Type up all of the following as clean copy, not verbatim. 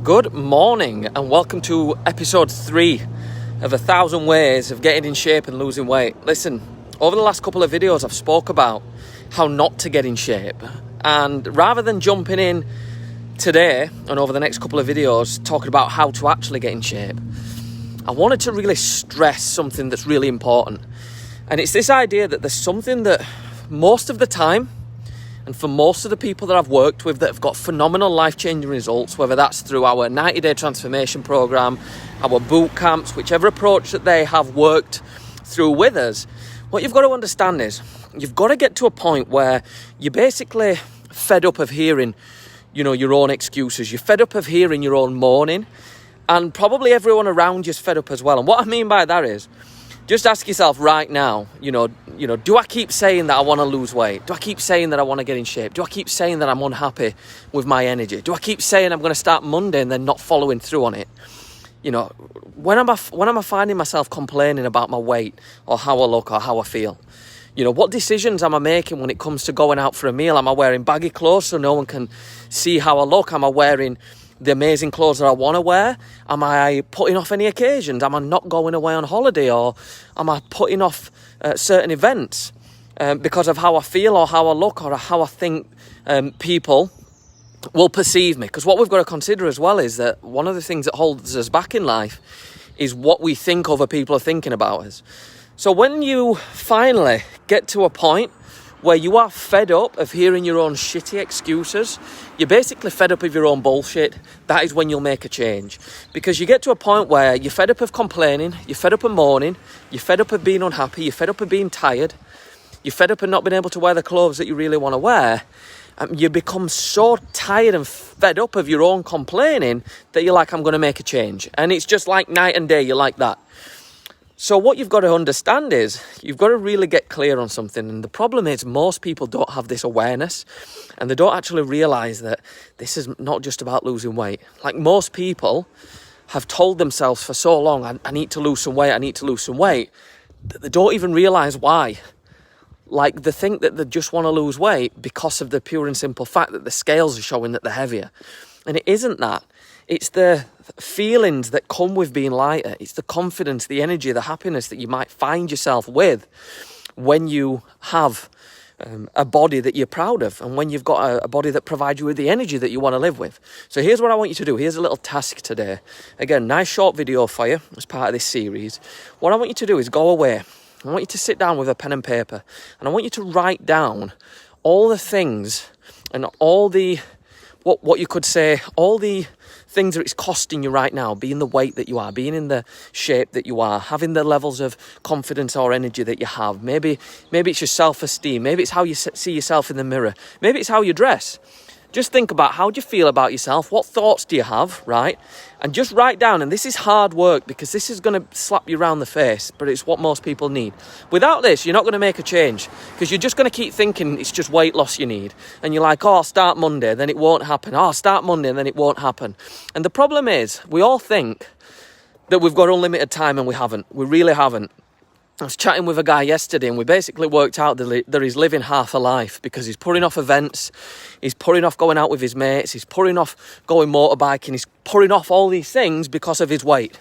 Good morning and welcome to episode 3 of 1,000 ways of getting in shape and losing weight. Listen, over the last couple of videos I've spoke about how not to get in shape, and rather than jumping in today and over the next couple of videos talking about how to actually get in shape, I wanted to really stress something that's really important. And it's this idea that there's something that most of the time, and for most of the people that I've worked with that have got phenomenal life-changing results, whether that's through our 90-day transformation program, our boot camps, whichever approach that they have worked through with us, what you've got to understand is you've got to get to a point where you're basically fed up of hearing, your own excuses. You're fed up of hearing your own moaning, and probably everyone around you's fed up as well. And what I mean by that is, just ask yourself right now, do I keep saying that I want to lose weight? Do I keep saying that I want to get in shape? Do I keep saying that I'm unhappy with my energy? Do I keep saying I'm going to start Monday and then not following through on it? When am I finding myself complaining about my weight or how I look or how I feel? What decisions am I making when it comes to going out for a meal? Am I wearing baggy clothes so no one can see how I look? Am I wearing the amazing clothes that I want to wear? Am I putting off any occasions? Am I not going away on holiday? Or am I putting off certain events because of how I feel or how I look or how I think people will perceive me? Because what we've got to consider as well is that one of the things that holds us back in life is what we think other people are thinking about us. So when you finally get to a point where you are fed up of hearing your own shitty excuses, you're basically fed up of your own bullshit, that is when you'll make a change. Because you get to a point where you're fed up of complaining, you're fed up of moaning, you're fed up of being unhappy, you're fed up of being tired, you're fed up of not being able to wear the clothes that you really want to wear. You become so tired and fed up of your own complaining that you're like, I'm going to make a change. And it's just like night and day, you're like that. So what you've got to understand is you've got to really get clear on something. And the problem is most people don't have this awareness and they don't actually realise that this is not just about losing weight. Like most people have told themselves for so long, I need to lose some weight, I need to lose some weight, that they don't even realise why. Like they think that they just want to lose weight because of the pure and simple fact that the scales are showing that they're heavier. And it isn't that. It's the feelings that come with being lighter. It's the confidence, the energy, the happiness that you might find yourself with when you have a body that you're proud of and when you've got a body that provides you with the energy that you want to live with. So here's what I want you to do. Here's a little task today. Again, nice short video for you as part of this series. What I want you to do is go away. I want you to sit down with a pen and paper and I want you to write down all the things and all the, what you could say, all the things that it's costing you right now, being the weight that you are, being in the shape that you are, having the levels of confidence or energy that you have. Maybe it's your self-esteem. Maybe it's how you see yourself in the mirror. Maybe it's how you dress. Just think about how do you feel about yourself? What thoughts do you have, right? And just write down, and this is hard work because this is going to slap you around the face, but it's what most people need. Without this, you're not going to make a change because you're just going to keep thinking it's just weight loss you need. And you're like, I'll start Monday, then it won't happen. I'll start Monday, and then it won't happen. And the problem is, we all think that we've got unlimited time and we haven't. We really haven't. I was chatting with a guy yesterday and we basically worked out that he's living half a life because he's putting off events, he's putting off going out with his mates, he's putting off going motorbiking, he's putting off all these things because of his weight.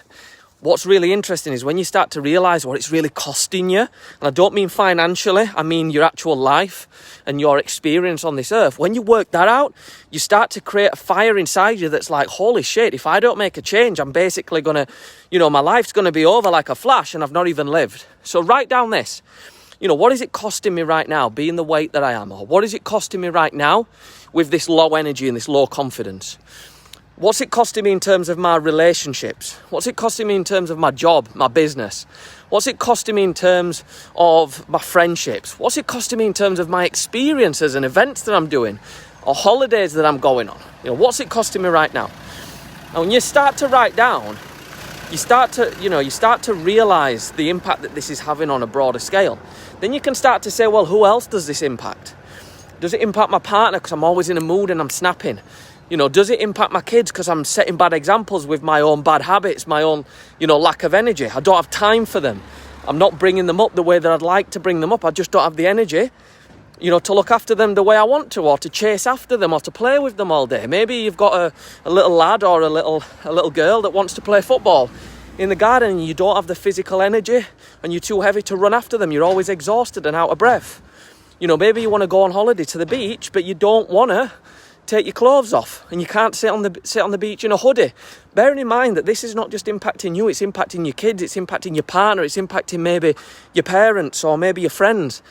What's really interesting is when you start to realise what it's really costing you, and I don't mean financially, I mean your actual life and your experience on this earth. When you work that out, you start to create a fire inside you that's like, holy shit, if I don't make a change, I'm basically going to, my life's going to be over like a flash and I've not even lived. So write down this. What is it costing me right now being the weight that I am? Or what is it costing me right now with this low energy and this low confidence? What's it costing me in terms of my relationships? What's it costing me in terms of my job, my business? What's it costing me in terms of my friendships? What's it costing me in terms of my experiences and events that I'm doing or holidays that I'm going on? What's it costing me right now? And when you start to write down, you start to realize the impact that this is having on a broader scale. Then you can start to say, well, who else does this impact? Does it impact my partner because I'm always in a mood and I'm snapping? Does it impact my kids because I'm setting bad examples with my own bad habits, my own, lack of energy? I don't have time for them. I'm not bringing them up the way that I'd like to bring them up. I just don't have the energy. you know, to look after them the way I want to, or to chase after them, or to play with them all day. Maybe you've got a little lad or a little girl that wants to play football in the garden and you don't have the physical energy and you're too heavy to run after them. You're always exhausted and out of breath. You know, maybe you want to go on holiday to the beach, but you don't want to take your clothes off and you can't sit on the beach in a hoodie. Bearing in mind that this is not just impacting you, it's impacting your kids, it's impacting your partner, it's impacting maybe your parents or maybe your friends.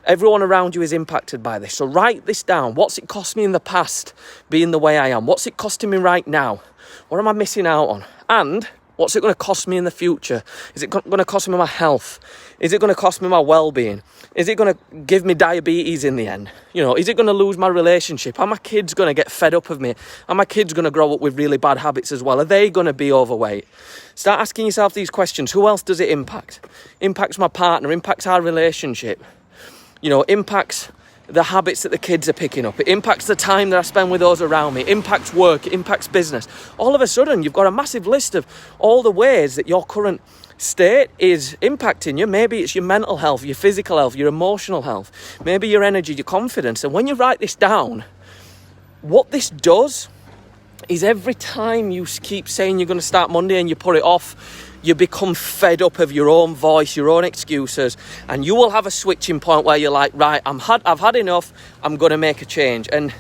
Everyone around you is impacted by this. So write this down. What's it cost me in the past being the way I am? What's it costing me right now? What am I missing out on? And what's it going to cost me in the future? Is it going to cost me my health? Is it going to cost me my well-being? Is it going to give me diabetes in the end? You know, is it going to lose my relationship? Are my kids going to get fed up of me? Are my kids going to grow up with really bad habits as well? Are they going to be overweight? Start asking yourself these questions. Who else does it impact? Impacts my partner, impacts our relationship. You know, impacts the habits that the kids are picking up. It impacts the time that I spend with those around me. It impacts work. It impacts business. All of a sudden, you've got a massive list of all the ways that your current state is impacting you. Maybe it's your mental health, your physical health, your emotional health, maybe your energy, your confidence. And when you write this down, what this does is every time you keep saying you're going to start Monday and you put it off, you become fed up of your own voice, your own excuses, and you will have a switching point where you're like, right, I've had enough, I'm going to make a change. And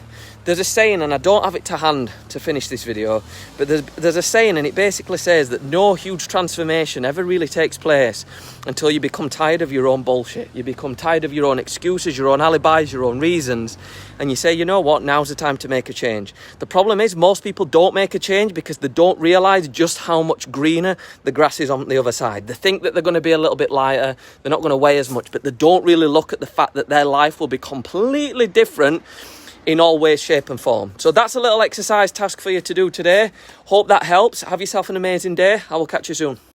there's a saying, and I don't have it to hand to finish this video, but there's a saying, and it basically says that no huge transformation ever really takes place until you become tired of your own bullshit. You become tired of your own excuses, your own alibis, your own reasons, and you say, you know what, now's the time to make a change. The problem is most people don't make a change because they don't realise just how much greener the grass is on the other side. They think that they're going to be a little bit lighter, they're not going to weigh as much, but they don't really look at the fact that their life will be completely different in all ways, shape and form. So that's a little exercise task for you to do today. Hope that helps. Have yourself an amazing day. I will catch you soon.